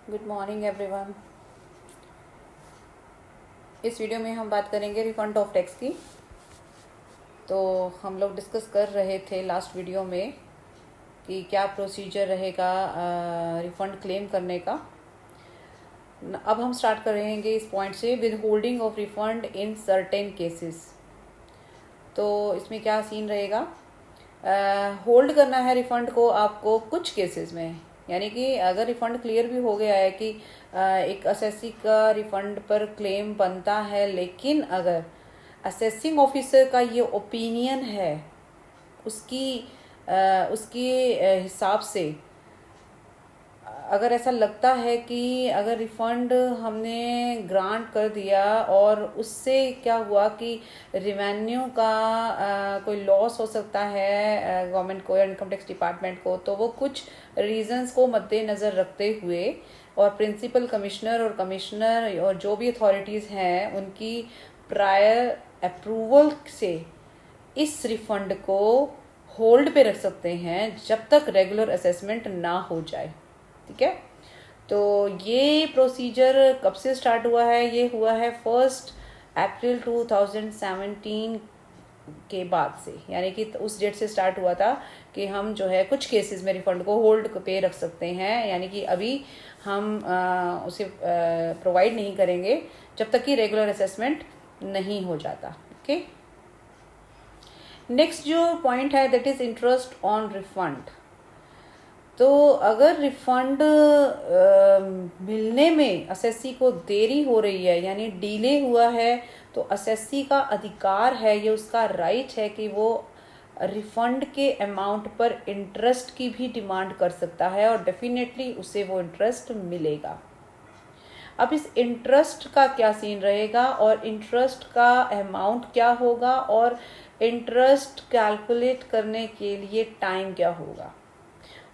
Good morning everyone. इस video में हम बात करेंगे रिफंड ऑफ टैक्स की। तो हम लोग डिस्कस कर रहे थे लास्ट वीडियो में कि क्या प्रोसीजर रहेगा रिफंड क्लेम करने का। अब हम स्टार्ट करेंगे इस पॉइंट से, with holding of refund in certain cases. तो इसमें क्या सीन रहेगा, होल्ड करना है रिफ़ंड को आपको कुछ केसेस में। यानी कि अगर रिफ़ंड क्लियर भी हो गया है कि एक असेसी का रिफ़ंड पर क्लेम बनता है, लेकिन अगर असेसिंग ऑफिसर का ये ओपिनियन है उसकी हिसाब से, अगर ऐसा लगता है कि अगर रिफ़ंड हमने ग्रांट कर दिया और उससे क्या हुआ कि रिवेन्यू का कोई लॉस हो सकता है गवर्नमेंट को या इनकम टैक्स डिपार्टमेंट को, तो वो कुछ रीजंस को मद्देनज़र रखते हुए और प्रिंसिपल कमिश्नर और कमिश्नर और जो भी अथॉरिटीज़ हैं उनकी प्रायर अप्रूवल से इस रिफ़ंड को होल्ड पे रख सकते हैं जब तक रेगुलर असेसमेंट ना हो जाए। ठीक है, तो ये प्रोसीजर कब से स्टार्ट हुआ है? ये हुआ है 1 अप्रैल 2017 के बाद से, यानी कि उस डेट से स्टार्ट हुआ था कि हम जो है कुछ केसेस में रिफंड को होल्ड पे रख सकते हैं। यानी कि अभी हम उसे प्रोवाइड नहीं करेंगे जब तक कि रेगुलर असेसमेंट नहीं हो जाता। ओके, नेक्स्ट जो पॉइंट है that is interest on refund. तो अगर रिफंड मिलने में असेसी को देरी हो रही है, यानी डिले हुआ है, तो असेसी का अधिकार है, ये उसका राइट है कि वो रिफंड के अमाउंट पर इंटरेस्ट की भी डिमांड कर सकता है और डेफिनेटली उसे वो इंटरेस्ट मिलेगा। अब इस इंटरेस्ट का क्या सीन रहेगा और इंटरेस्ट का अमाउंट क्या होगा और इंटरेस्ट कैलकुलेट करने के लिए टाइम क्या होगा,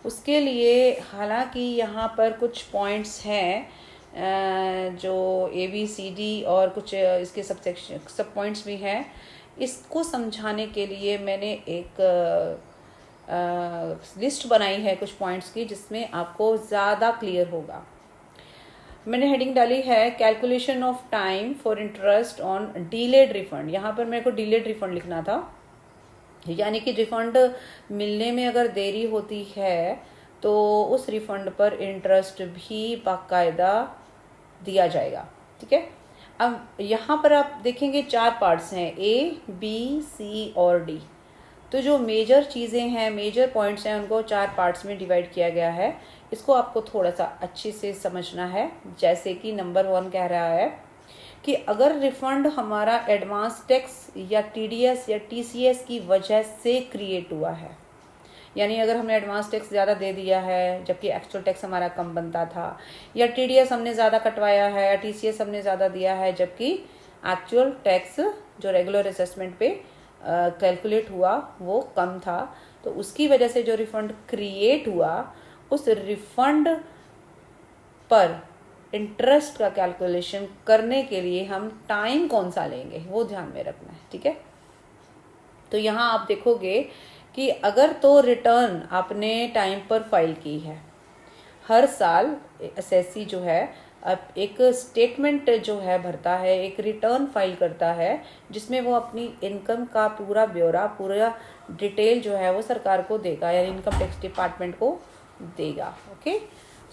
उसके लिए हालांकि यहाँ पर कुछ पॉइंट्स हैं जो ABCD और कुछ इसके सब पॉइंट्स भी हैं। इसको समझाने के लिए मैंने एक लिस्ट बनाई है कुछ पॉइंट्स की, जिसमें आपको ज़्यादा क्लियर होगा। मैंने हेडिंग डाली है calculation of time for interest on delayed refund. यहाँ पर मेरे को डिलेड रिफंड लिखना था, यानी कि रिफंड मिलने में अगर देरी होती है तो उस रिफंड पर इंटरेस्ट भी बाकायदा दिया जाएगा। ठीक है, अब यहाँ पर आप देखेंगे 4 पार्ट्स हैं, A, B, C और D। तो जो मेजर चीज़ें हैं, मेजर पॉइंट्स हैं, उनको 4 पार्ट्स में डिवाइड किया गया है। इसको आपको थोड़ा सा अच्छे से समझना है। जैसे कि नंबर 1 कह रहा है कि अगर रिफंड हमारा एडवांस टैक्स या TDS या TCS की वजह से क्रिएट हुआ है, यानी अगर हमने एडवांस टैक्स ज़्यादा दे दिया है जबकि एक्चुअल टैक्स हमारा कम बनता था, या TDS हमने ज़्यादा कटवाया है या TCS हमने ज़्यादा दिया है जबकि एक्चुअल टैक्स जो रेगुलर असेसमेंट पे कैलकुलेट हुआ वो कम था, तो उसकी वजह से जो रिफंड क्रिएट हुआ, उस रिफंड पर इंटरेस्ट का कैलकुलेशन करने के लिए हम टाइम कौन सा लेंगे वो ध्यान में रखना है। ठीक है, तो यहाँ आप देखोगे कि अगर तो रिटर्न आपने टाइम पर फाइल की है, हर साल असेसी जो है अब एक स्टेटमेंट जो है भरता है, एक रिटर्न फाइल करता है जिसमें वो अपनी इनकम का पूरा ब्यौरा, पूरा डिटेल जो है वो सरकार को देगा, यानी इनकम टैक्स डिपार्टमेंट को देगा। ओके,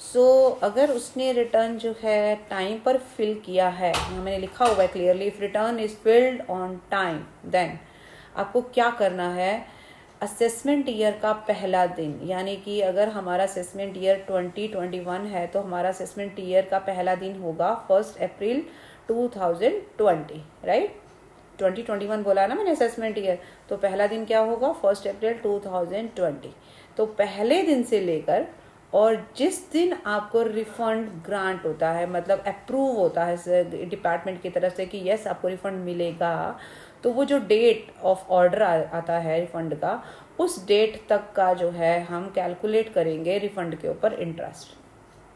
सो अगर उसने रिटर्न जो है टाइम पर फिल किया है, यहाँ मैंने लिखा हुआ है clearly, if return is filed on time then आपको क्या करना है, असेसमेंट ईयर का पहला दिन, यानी कि अगर हमारा असेसमेंट ईयर 2021 है तो हमारा असेसमेंट ईयर का पहला दिन होगा 1 अप्रैल 2020, राइट। 2021 बोला ना मैंने असेसमेंट ईयर, तो पहला दिन क्या होगा 1 अप्रैल 2020। तो पहले दिन से लेकर और जिस दिन आपको रिफंड ग्रांट होता है, मतलब अप्रूव होता है डिपार्टमेंट की तरफ से कि यस आपको रिफंड मिलेगा, तो वो जो डेट ऑफ ऑर्डर आता है रिफंड का, उस डेट तक का जो है हम कैलकुलेट करेंगे रिफंड के ऊपर इंटरेस्ट।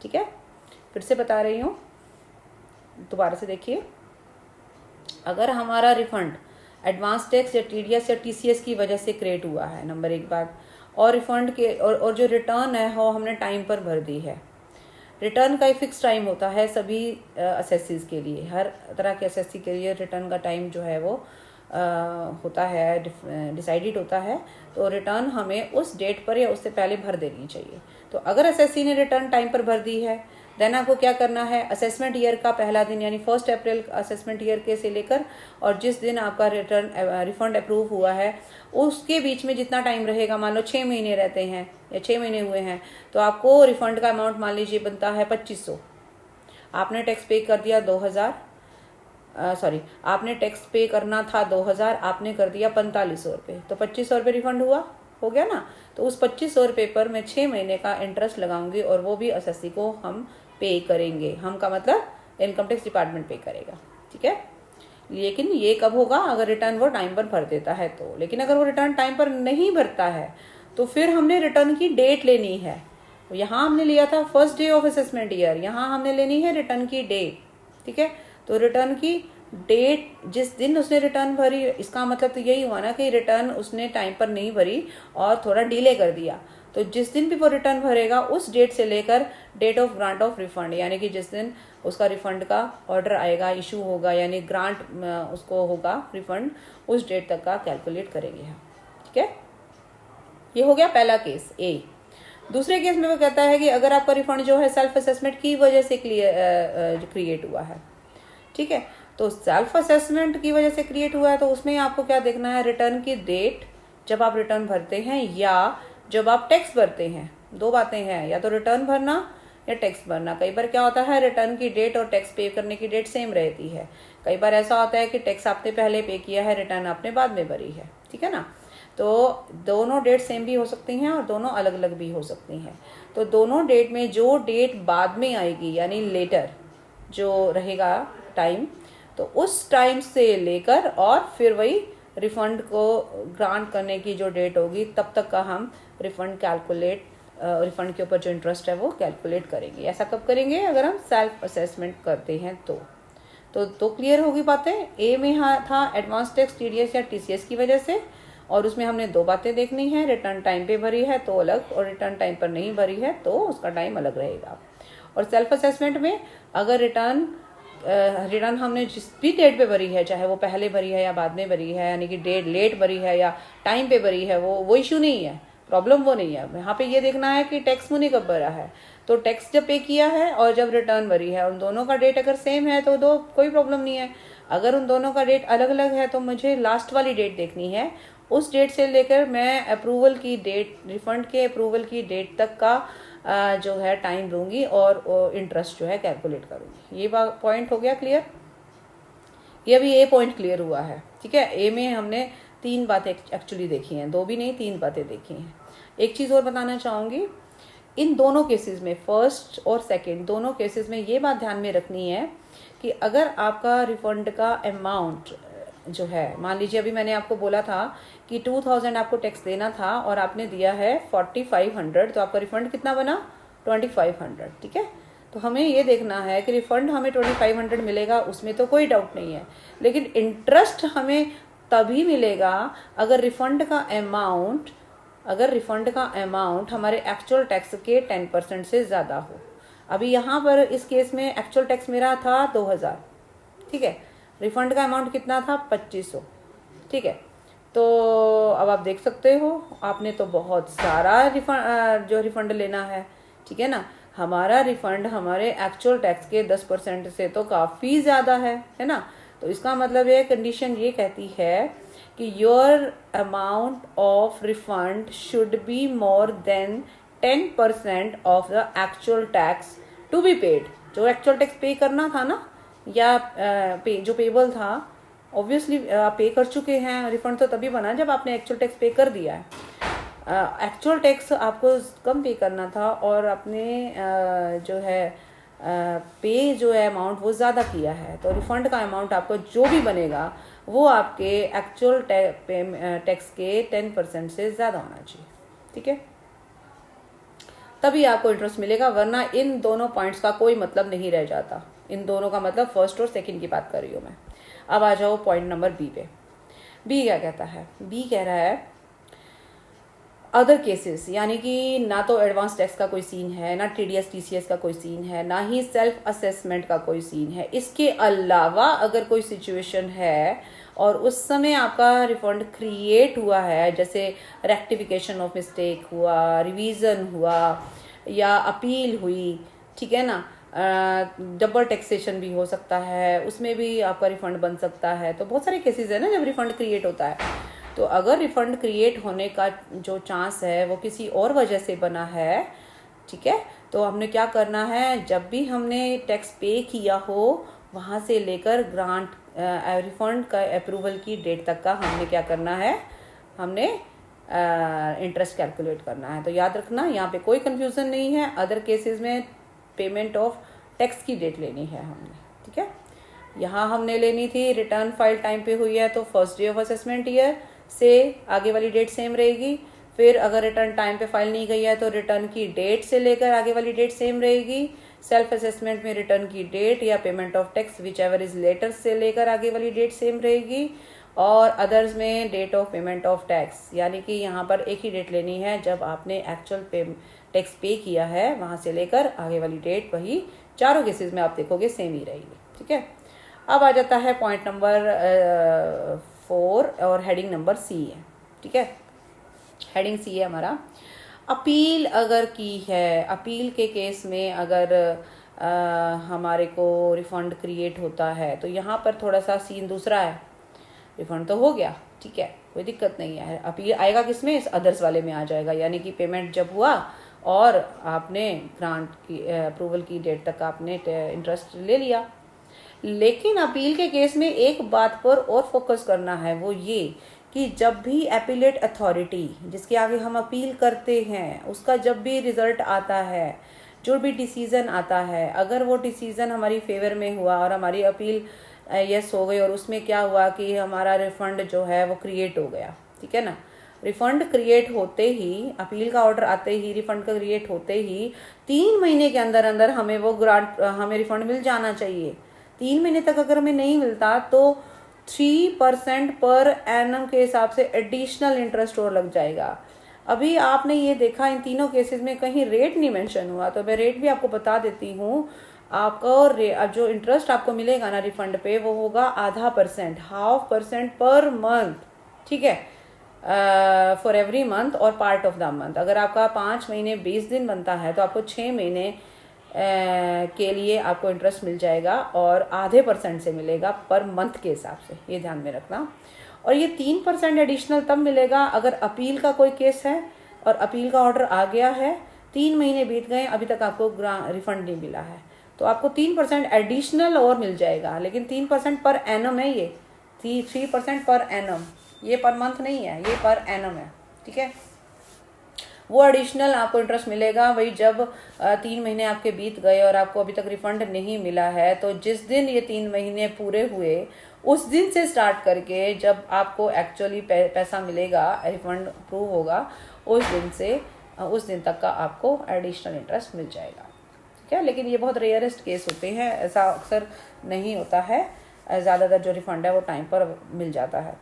ठीक है, फिर से बता रही हूँ, दोबारा से देखिए। अगर हमारा रिफंड एडवांस टैक्स या TDS या TCS की वजह से क्रिएट हुआ है, नंबर 1 बात, और रिफंड के और जो रिटर्न है वो हमने टाइम पर भर दी है, रिटर्न का एक फिक्स टाइम होता है सभी एसएससीज के लिए, हर तरह के एसएससी के लिए रिटर्न का टाइम जो है वो होता है, डिसाइडेड होता है। तो रिटर्न हमें उस डेट पर या उससे पहले भर देनी चाहिए। तो अगर एसएससी ने रिटर्न टाइम पर भर दी है, देन आपको क्या करना है, असेसमेंट ईयर का पहला दिन यानी 1 अप्रैल असेसमेंट ईयर के से लेकर और जिस दिन आपका रिफंड अप्रूव हुआ है उसके बीच में जितना टाइम रहेगा, मान लो 6 महीने रहते हैं या 6 महीने हुए हैं, तो आपको रिफंड का अमाउंट मान लीजिए बनता है 2500। आपने टैक्स पे कर दिया 2000, आपने टैक्स पे करना था 2000, आपने कर दिया 4500 रुपये, तो 2500 रुपये रिफंड हुआ, हो गया ना। तो उस 2500 रुपये पर मैं 6 महीने का इंटरेस्ट लगाऊंगी और वो भी एसएससी को हम पे करेंगे। हम का मतलब इनकम टैक्स डिपार्टमेंट पे करेगा, ठीक है। लेकिन ये कब होगा, अगर रिटर्न वो टाइम पर भर देता है तो। लेकिन अगर वो रिटर्न टाइम पर नहीं भरता है तो फिर हमने रिटर्न की डेट लेनी है। यहाँ हमने लिया था 1st day of assessment year, यहाँ हमने लेनी है रिटर्न की डेट, ठीक है। तो रिटर्न की डेट जिस दिन उसने रिटर्न भरी, इसका मतलब तो यही हुआ ना कि रिटर्न उसने टाइम पर नहीं भरी और थोड़ा डिले कर दिया। तो जिस दिन भी वो रिटर्न भरेगा उस डेट से लेकर date of grant of refund, यानी कि जिस दिन उसका रिफंड का ऑर्डर आएगा, इशू होगा, यानी ग्रांट उसको होगा रिफंड, उस डेट तक का कैलकुलेट करेंगे हम, ठीक है। ये हो गया पहला केस ए। दूसरे केस में वो कहता है कि अगर आपका रिफंड जो है सेल्फ असेसमेंट की वजह से क्रिएट हुआ है, ठीक है। तो सेल्फ असेसमेंट की वजह से क्रिएट हुआ है तो उसमें आपको क्या देखना है, रिटर्न की डेट जब आप रिटर्न भरते हैं या जब आप टैक्स भरते हैं। दो बातें हैं, या तो रिटर्न भरना या टैक्स भरना। कई बार क्या होता है, रिटर्न की डेट और टैक्स पे करने की डेट सेम रहती है। कई बार ऐसा होता है कि टैक्स आपने पहले पे किया है, रिटर्न आपने बाद में भरी है, ठीक है ना। तो दोनों डेट सेम भी हो सकती हैं और दोनों अलग अलग भी हो सकती हैं। तो दोनों डेट में जो डेट बाद में आएगी यानी लेटर जो रहेगा टाइम, तो उस टाइम से लेकर और फिर वही रिफंड को ग्रांट करने की जो डेट होगी तब तक का हम रिफंड रिफंड के ऊपर जो इंटरेस्ट है वो कैलकुलेट करेंगे। ऐसा कब करेंगे, अगर हम सेल्फ असेसमेंट करते हैं तो क्लियर होगी बातें। ए में था एडवांस टैक्स टीडीएस या टीसीएस की वजह से, और उसमें हमने दो बातें देखनी है, रिटर्न टाइम पे भरी है तो अलग और रिटर्न टाइम पर नहीं भरी है तो उसका टाइम अलग रहेगा। और सेल्फ असेसमेंट में अगर रिटर्न हमने जिस भी डेट पे भरी है, चाहे वो पहले भरी है या बाद में भरी है, यानी कि डेट लेट भरी है या टाइम पे भरी है, वो इशू नहीं है, प्रॉब्लम वो नहीं है। यहाँ पे ये देखना है कि टैक्स मुझे कब भरा है। तो टैक्स जब पे किया है और जब रिटर्न भरी है, उन दोनों का डेट अगर सेम है तो कोई प्रॉब्लम नहीं है। अगर उन दोनों का डेट अलग अलग है तो मुझे लास्ट वाली डेट देखनी है। उस डेट से लेकर मैं अप्रूवल की डेट, रिफंड के अप्रूवल की डेट तक का जो है टाइम लूँगी और इंटरेस्ट जो है कैलकुलेट करूँगी। ये पॉइंट हो गया क्लियर। ये अभी ए पॉइंट क्लियर हुआ है, ठीक है। ए में हमने 3 बातें एक्चुअली देखी हैं, 2 भी नहीं 3 बातें देखी हैं। एक चीज़ और बताना चाहूँगी, इन दोनों केसेस में, फर्स्ट और सेकंड दोनों केसेस में ये बात ध्यान में रखनी है कि अगर आपका रिफंड का अमाउंट जो है, मान लीजिए अभी मैंने आपको बोला था कि 2000 आपको टैक्स देना था और आपने दिया है 4500, तो आपका रिफंड कितना बना 2500, ठीक है। तो हमें ये देखना है कि रिफंड हमें 2500 मिलेगा, उसमें तो कोई डाउट नहीं है। लेकिन इंटरेस्ट हमें तभी मिलेगा अगर रिफंड का अमाउंट हमारे एक्चुअल टैक्स के 10% से ज़्यादा हो। अभी यहाँ पर इस केस में एक्चुअल टैक्स मेरा था 2000, ठीक है। रिफंड का अमाउंट कितना था 2500, ठीक है। तो अब आप देख सकते हो आपने तो बहुत सारा रिफंड लेना है, ठीक है ना। हमारा रिफंड हमारे एक्चुअल टैक्स के 10% से तो काफ़ी ज़्यादा है ना। तो इसका मतलब ये कंडीशन ये कहती है कि your amount of refund should be more than 10% of the actual tax to be paid. जो एक्चुअल टैक्स पे करना था ना, या जो पेबल था, ऑब्वियसली आप पे कर चुके हैं। रिफंड तो तभी बना जब आपने एक्चुअल टैक्स पे कर दिया है। एक्चुअल टैक्स आपको कम पे करना था और आपने जो है पे जो है अमाउंट वो ज़्यादा किया है, तो रिफंड का अमाउंट आपको जो भी बनेगा वो आपके एक्चुअल टैक्स के 10% से ज़्यादा होना चाहिए, ठीक है। तभी आपको इंटरेस्ट मिलेगा, वरना इन दोनों पॉइंट्स का कोई मतलब नहीं रह जाता। इन दोनों का मतलब फर्स्ट और सेकंड की बात कर रही हूँ मैं। अब आ जाओ पॉइंट नंबर बी पे। बी क्या कहता है, बी कह रहा है अदर केसेस, यानी कि ना तो एडवांस टैक्स का कोई सीन है, ना टीडीएस टीसीएस का कोई सीन है, ना ही सेल्फ असेसमेंट का कोई सीन है। इसके अलावा अगर कोई सिचुएशन है और उस समय आपका रिफंड क्रिएट हुआ है, जैसे रेक्टिफिकेशन ऑफ मिस्टेक हुआ, रिवीजन हुआ या अपील हुई, ठीक है ना, डबल टैक्सेशन भी हो सकता है, उसमें भी आपका रिफंड बन सकता है। तो बहुत सारे केसेस है ना जब रिफंड क्रिएट होता है। तो अगर रिफंड क्रिएट होने का जो चांस है वो किसी और वजह से बना है, ठीक है, तो हमने क्या करना है, जब भी हमने टैक्स पे किया हो वहाँ से लेकर ग्रांट रिफंड का अप्रूवल की डेट तक का हमने क्या करना है, हमने इंटरेस्ट कैलकुलेट करना है। तो याद रखना यहाँ पे कोई कंफ्यूजन नहीं है। अदर केसेस में पेमेंट ऑफ टैक्स की डेट लेनी है हमने, ठीक है। यहाँ हमने लेनी थी रिटर्न फाइल टाइम पे हुई है तो first day of assessment year से आगे वाली डेट सेम रहेगी। फिर अगर रिटर्न टाइम पे फाइल नहीं गई है तो रिटर्न की डेट से लेकर आगे वाली डेट सेम रहेगी। सेल्फ असेसमेंट में रिटर्न की डेट या payment of tax whichever is later से लेकर आगे वाली डेट सेम रहेगी। और अदर्स में date of payment of tax, यानी कि यहाँ पर एक ही डेट लेनी है जब आपने एक्चुअल टैक्स पे किया है, वहाँ से लेकर आगे वाली डेट वही चारों केसेस में आप देखोगे सेम ही रहेगी, ठीक है। अब आ जाता है पॉइंट नंबर 4 और हेडिंग नंबर सी है, ठीक है। हेडिंग सी है हमारा, अपील अगर की है, अपील के केस में अगर हमारे को रिफंड क्रिएट होता है तो यहाँ पर थोड़ा सा सीन दूसरा है। रिफंड तो हो गया, ठीक है, कोई दिक्कत नहीं है। अपील आएगा किसमें, इस अदर्स वाले में आ जाएगा, यानी कि पेमेंट जब हुआ और आपने ग्रांट की अप्रूवल की डेट तक आपने इंटरेस्ट ले लिया। लेकिन अपील के केस में एक बात पर और फोकस करना है, वो ये कि जब भी अपीलेट अथॉरिटी जिसके आगे हम अपील करते हैं उसका जब भी रिजल्ट आता है, जो भी डिसीज़न आता है, अगर वो डिसीज़न हमारी फेवर में हुआ और हमारी अपील यस हो गई और उसमें क्या हुआ कि हमारा रिफंड जो है वो क्रिएट हो गया, ठीक है ना। रिफंड क्रिएट होते ही, अपील का ऑर्डर आते ही, रिफंड का क्रिएट होते ही 3 महीने के अंदर अंदर हमें वो ग्रांट हमें रिफंड मिल जाना चाहिए। 3 महीने तक अगर हमें नहीं मिलता तो 3% पर एनम के हिसाब से एडिशनल इंटरेस्ट और लग जाएगा। अभी आपने ये देखा इन तीनों केसेस में कहीं रेट नहीं मेंशन हुआ, तो मैं रेट भी आपको बता देती हूँ। आपका जो इंटरेस्ट आपको मिलेगा ना रिफंड पे वो होगा 0.5%, 0.5% पर मंथ, ठीक है, फॉर एवरी मंथ और पार्ट ऑफ द मंथ। अगर आपका 5 महीने 20 दिन बनता है तो आपको 6 महीने के लिए आपको इंटरेस्ट मिल जाएगा और 0.5% से मिलेगा पर मंथ के हिसाब से, ये ध्यान में रखना। और ये 3% एडिशनल तब मिलेगा अगर अपील का कोई केस है और अपील का ऑर्डर आ गया है, 3 महीने बीत गए, अभी तक आपको रिफंड नहीं मिला है, तो आपको 3% एडिशनल और मिल जाएगा। लेकिन 3% पर एनम है, ये 3% पर एनम, ये पर मंथ नहीं है, ये पर एनम है, ठीक है। वो एडिशनल आपको इंटरेस्ट मिलेगा वही जब 3 महीने आपके बीत गए और आपको अभी तक रिफंड नहीं मिला है, तो जिस दिन ये 3 महीने पूरे हुए उस दिन से स्टार्ट करके जब आपको एक्चुअली पैसा मिलेगा, रिफंड अप्रूव होगा, उस दिन तक का आपको एडिशनल इंटरेस्ट मिल जाएगा, ठीक है। लेकिन ये बहुत रेयरेस्ट केस होते हैं, ऐसा अक्सर नहीं होता है। ज़्यादातर जो रिफंड है वो टाइम पर मिल जाता है,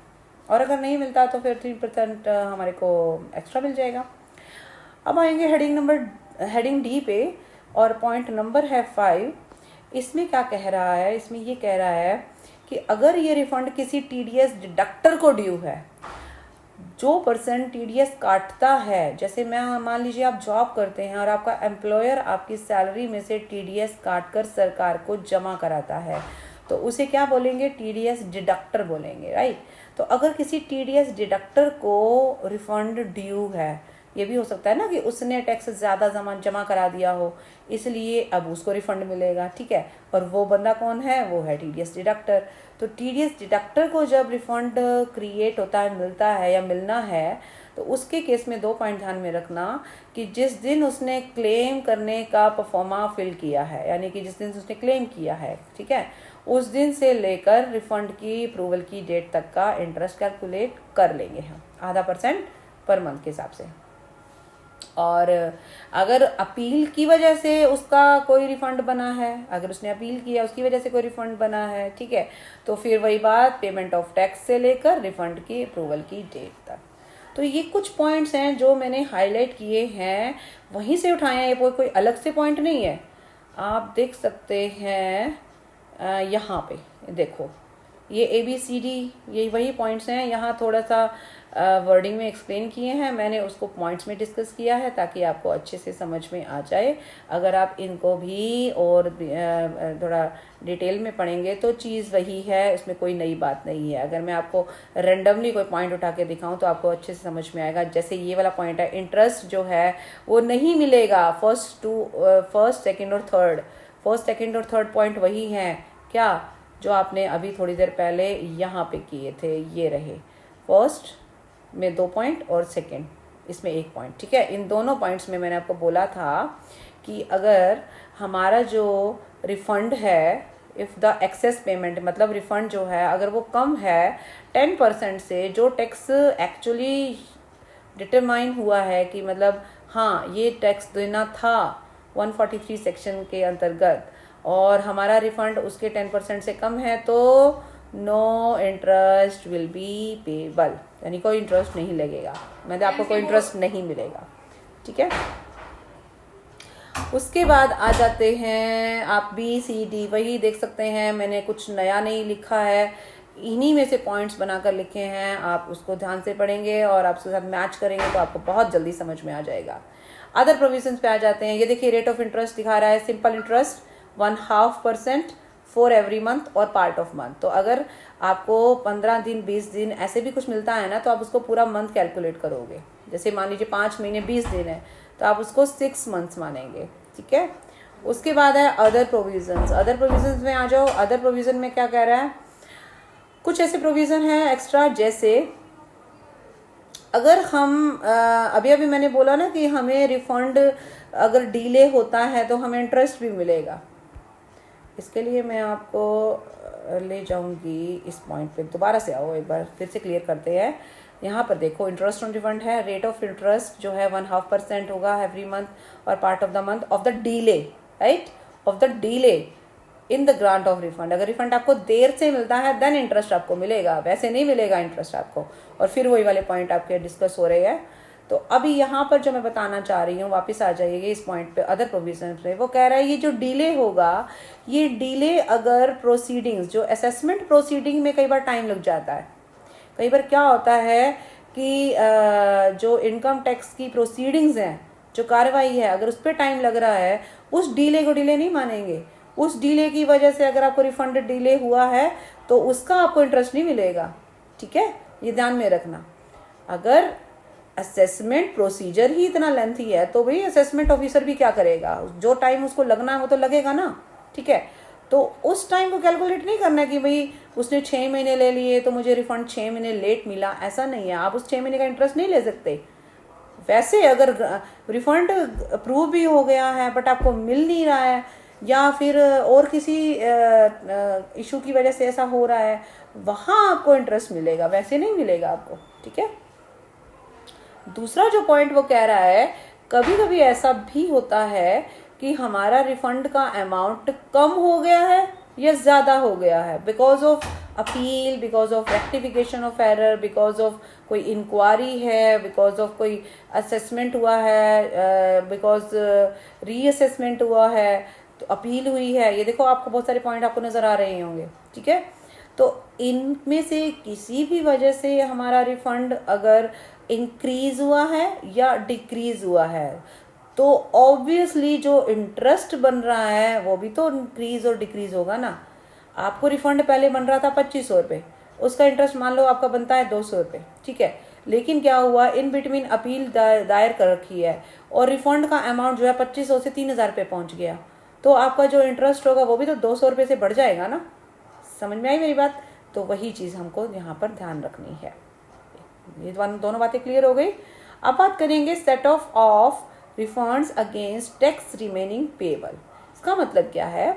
और अगर नहीं मिलता तो फिर 3% हमारे को एक्स्ट्रा मिल जाएगा। अब आएंगे हेडिंग डी पे, और पॉइंट नंबर है 5। इसमें क्या कह रहा है, इसमें ये कह रहा है कि अगर ये रिफंड किसी टीडीएस डिडक्टर को ड्यू है, जो पर्सन टीडीएस काटता है, जैसे मैं मान लीजिए आप जॉब करते हैं और आपका एम्प्लॉयर आपकी सैलरी में से टीडीएस काट कर सरकार को जमा कराता है, तो उसे क्या बोलेंगे, टीडीएस डिडक्टर बोलेंगे, राइट। तो अगर किसी टीडीएस डिडक्टर को रिफंड ड्यू है, ये भी हो सकता है ना कि उसने टैक्स ज़्यादा जमा करा दिया हो, इसलिए अब उसको रिफंड मिलेगा, ठीक है। और वो बंदा कौन है, वो है टीडीएस डिडक्टर। तो टीडीएस डिडक्टर को जब रिफंड क्रिएट होता है, मिलता है या मिलना है, तो उसके केस में 2 पॉइंट ध्यान में रखना कि जिस दिन उसने क्लेम करने का परफॉर्मा फिल किया है, यानी कि जिस दिन उसने क्लेम किया है, ठीक है, उस दिन से लेकर रिफंड की अप्रूवल की डेट तक का इंटरेस्ट कैलकुलेट कर लेंगे हम 0.5% पर मंथ के हिसाब से। और अगर अपील की वजह से उसका कोई रिफंड बना है, अगर उसने अपील किया उसकी वजह से कोई रिफंड बना है, ठीक है, तो फिर वही बात, पेमेंट ऑफ टैक्स से लेकर रिफंड की अप्रूवल की डेट तक। तो ये कुछ पॉइंट्स हैं जो मैंने हाईलाइट किए हैं, वहीं से उठाए हैं, ये कोई अलग से पॉइंट नहीं है। आप देख सकते हैं यहाँ पे देखो, ये ABCD ये वही पॉइंट्स हैं। यहाँ थोड़ा सा वर्डिंग में एक्सप्लेन किए हैं, मैंने उसको पॉइंट्स में डिस्कस किया है ताकि आपको अच्छे से समझ में आ जाए। अगर आप इनको भी और थोड़ा डिटेल में पढ़ेंगे तो चीज़ वही है, इसमें कोई नई बात नहीं है। अगर मैं आपको रेंडमली कोई पॉइंट उठा के दिखाऊं तो आपको अच्छे से समझ में आएगा। जैसे ये वाला पॉइंट है, इंटरेस्ट जो है वो नहीं मिलेगा फर्स्ट सेकेंड और थर्ड पॉइंट वही हैं क्या जो आपने अभी थोड़ी देर पहले यहाँ पे किए थे। ये रहे, फर्स्ट में 2 पॉइंट और सेकंड इसमें 1 पॉइंट, ठीक है। इन दोनों पॉइंट्स में मैंने आपको बोला था कि अगर हमारा जो रिफंड है, इफ़ द एक्सेस पेमेंट मतलब रिफंड जो है अगर वो कम है 10% से, जो टैक्स एक्चुअली डिटरमाइन हुआ है कि मतलब हाँ ये टैक्स देना था 143 सेक्शन के अंतर्गत, और हमारा रिफंड उसके 10% से कम है, तो no interest will be payable, यानी कोई इंटरेस्ट नहीं लगेगा, मतलब आपको कोई इंटरेस्ट नहीं मिलेगा, ठीक है। उसके बाद आ जाते हैं आप BCD, वही देख सकते हैं, मैंने कुछ नया नहीं लिखा है, इन्हीं में से पॉइंट्स बनाकर लिखे हैं। आप उसको ध्यान से पढ़ेंगे और आप उसके साथ मैच करेंगे तो आपको बहुत जल्दी समझ में आ जाएगा। अदर प्रोविजंस पे आ जाते हैं। ये देखिए, रेट ऑफ इंटरेस्ट दिखा रहा है, simple interest 1/2% for every month और पार्ट ऑफ मंथ। तो अगर आपको 15 दिन 20 दिन ऐसे भी कुछ मिलता है ना, तो आप उसको पूरा मंथ कैलकुलेट करोगे। जैसे मान लीजिए 5 महीने 20 दिन है तो आप उसको 6 मंथ्स मानेंगे, ठीक है। उसके बाद है अदर प्रोविजंस। अदर प्रोविजंस में आ जाओ। अदर प्रोविजन में क्या कह रहा है, कुछ ऐसे प्रोविजन है एक्स्ट्रा, जैसे अगर हम अभी अभी मैंने बोला ना कि हमें रिफंड अगर डिले होता है तो हमें इंटरेस्ट भी मिलेगा। इसके लिए मैं आपको ले जाऊंगी इस पॉइंट पे, दोबारा से आओ एक बार फिर से क्लियर करते हैं। यहाँ पर देखो, इंटरेस्ट ऑन रिफंड है, रेट ऑफ इंटरेस्ट जो है 1/2% होगा एवरी मंथ और part of the month of the delay, right, of the delay in the grant of refund. अगर रिफंड आपको देर से मिलता है देन इंटरेस्ट आपको मिलेगा, वैसे नहीं मिलेगा इंटरेस्ट आपको। और फिर वही वाले पॉइंट आपके डिस्कस हो रहे हैं। तो अभी यहाँ पर जो मैं बताना चाह रही हूँ, वापस आ जाइए इस पॉइंट पे, अदर प्रोविजन पे। वो कह रहा है ये जो डिले होगा, ये डिले अगर प्रोसीडिंग्स, जो असेसमेंट प्रोसीडिंग में कई बार टाइम लग जाता है। कई बार क्या होता है कि जो इनकम टैक्स की प्रोसीडिंग्स हैं, जो कार्रवाई है, अगर उस पर टाइम लग रहा है, उस डिले को डिले नहीं मानेंगे। उस डिले की वजह से अगर आपको रिफंड डिले हुआ है तो उसका आपको इंटरेस्ट नहीं मिलेगा, ठीक है, ये ध्यान में रखना। अगर असेसमेंट प्रोसीजर ही इतना लेंथी है तो भाई असेसमेंट ऑफिसर भी क्या करेगा, जो टाइम उसको लगना है वो तो लगेगा ना, ठीक है। तो उस टाइम को कैलकुलेट नहीं करना है कि भाई उसने 6 महीने ले लिए तो मुझे रिफंड 6 महीने लेट मिला, ऐसा नहीं है। आप उस 6 महीने का इंटरेस्ट नहीं ले सकते। वैसे अगर रिफंड अप्रूव भी हो गया है बट आपको मिल नहीं रहा है, या फिर और किसी इशू की वजह से ऐसा हो रहा है, वहाँ आपको इंटरेस्ट मिलेगा, वैसे नहीं मिलेगा आपको, ठीक है। दूसरा जो पॉइंट वो कह रहा है, कभी कभी ऐसा भी होता है कि हमारा रिफंड का अमाउंट कम हो गया है या ज़्यादा हो गया है, because of appeal, because of rectification of error, because of कोई इंक्वायरी है, बिकॉज ऑफ कोई असेसमेंट हुआ है, बिकॉज रीअसेसमेंट हुआ है, तो अपील हुई है। ये देखो, आपको बहुत सारे पॉइंट आपको नज़र आ रहे होंगे, ठीक है। तो इनमें से किसी भी वजह से हमारा रिफंड अगर इंक्रीज हुआ है या डिक्रीज हुआ है, तो ऑब्वियसली जो इंटरेस्ट बन रहा है वो भी तो इंक्रीज और डिक्रीज होगा ना। आपको रिफंड पहले बन रहा था 2500 रुपये, उसका इंटरेस्ट मान लो आपका बनता है 200 रुपये, ठीक है। लेकिन क्या हुआ, इन बिटवीन अपील दायर कर रखी है और रिफंड का अमाउंट जो है 2500 से 3000 रुपये पहुँच गया, तो आपका जो इंटरेस्ट होगा वो भी तो 200 रुपये से बढ़ जाएगा ना। समझ में आई मेरी बात? तो वही चीज़ हमको यहाँ पर ध्यान रखनी है। ये दोनों बातें क्लियर हो गई। अब बात करेंगे set of refunds against tax remaining payable. इसका मतलब क्या है?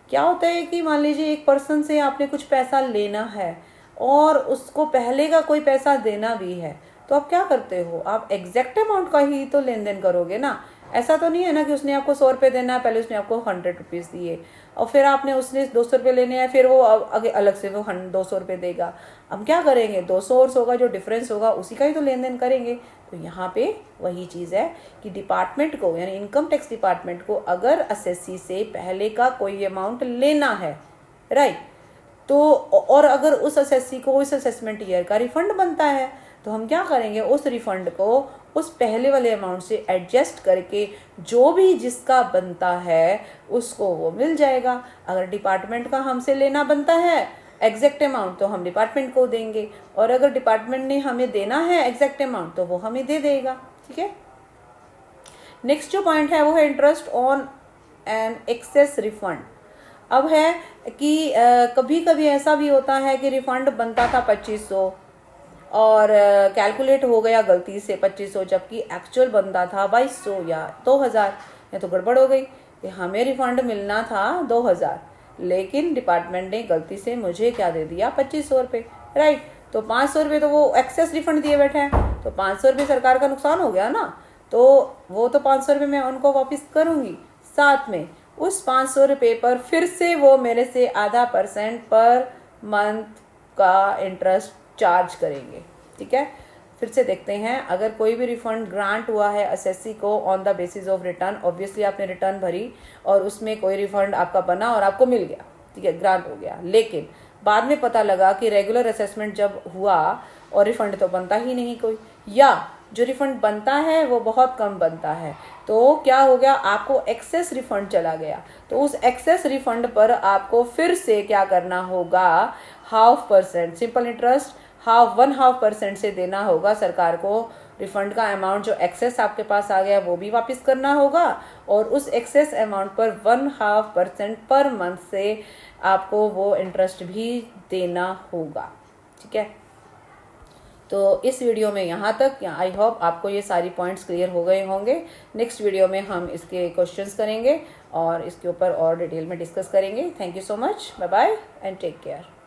क्या होता है कि मान लीजिए एक पर्सन से आपने कुछ पैसा लेना है और उसको पहले का कोई पैसा देना भी है, तो आप क्या करते हो, आप एग्जैक्ट अमाउंट का ही तो लेन देन करोगे ना। ऐसा तो नहीं है ना कि उसने आपको 100 रुपये देना है, पहले उसने आपको 100 रुपीज़ दिए और फिर आपने उसने 200 रुपये लेने हैं, फिर वो आगे अलग से वो 200 रुपये देगा। हम क्या करेंगे, 200 और 100 का जो डिफरेंस होगा उसी का ही तो लेन देन करेंगे। तो यहाँ पे वही चीज़ है कि डिपार्टमेंट को यानी इनकम टैक्स डिपार्टमेंट को अगर असेसी से पहले का कोई अमाउंट लेना है, राइट, तो और अगर उस असेसी को उस असेसमेंट ईयर का रिफंड बनता है तो हम क्या करेंगे, उस रिफंड को उस पहले वाले अमाउंट से एडजस्ट करके जो भी जिसका बनता है उसको वो मिल जाएगा। अगर डिपार्टमेंट का हमसे लेना बनता है एग्जैक्ट अमाउंट तो हम डिपार्टमेंट को देंगे, और अगर डिपार्टमेंट ने हमें देना है एग्जैक्ट अमाउंट तो वो हमें दे देगा। ठीक है, नेक्स्ट जो पॉइंट है वो है interest on an excess refund. अब है कि कभी कभी ऐसा भी होता है कि रिफंड बनता था 2500 और कैलकुलेट हो गया गलती से 2500, जबकि एक्चुअल बनता था 2200 या 2000। ये तो गड़बड़ हो गई कि हमें रिफंड मिलना था 2000 लेकिन डिपार्टमेंट ने गलती से मुझे क्या दे दिया, 2500 रुपये, राइट। तो 500 रुपये तो वो एक्सेस रिफंड दिए बैठे हैं, तो 500 रुपये सरकार का नुकसान हो गया ना, तो वो तो 500 रुपये मैं उनको वापस करूँगी। साथ में उस 500 रुपये पर फिर से वो मेरे से ½ पर मंथ का इंटरेस्ट चार्ज करेंगे। ठीक है, फिर से देखते हैं, अगर कोई भी रिफंड ग्रांट हुआ है असेसी को on the basis of return, obviously आपने रिटर्न भरी और उसमें कोई रिफंड आपका बना और आपको मिल गया, ठीक है, ग्रांट हो गया, लेकिन बाद में पता लगा कि रेगुलर असेसमेंट जब हुआ और रिफंड तो बनता ही नहीं कोई, या जो रिफंड बनता है वो बहुत कम बनता है, तो क्या हो गया, आपको एक्सेस रिफंड चला गया। तो उस एक्सेस रिफंड पर आपको फिर से क्या करना होगा, 0.5% सिंपल इंटरेस्ट 1/2% से देना होगा सरकार को। रिफंड का अमाउंट जो एक्सेस आपके पास आ गया वो भी वापस करना होगा, और उस एक्सेस अमाउंट पर 1/2% पर मंथ से आपको वो इंटरेस्ट भी देना होगा। ठीक है, तो इस वीडियो में यहाँ तक, आई होप आपको ये सारी पॉइंट्स क्लियर हो गए होंगे। नेक्स्ट वीडियो में हम इसके क्वेश्चंस करेंगे और इसके ऊपर और डिटेल में डिस्कस करेंगे। Thank you so much, bye bye and take care.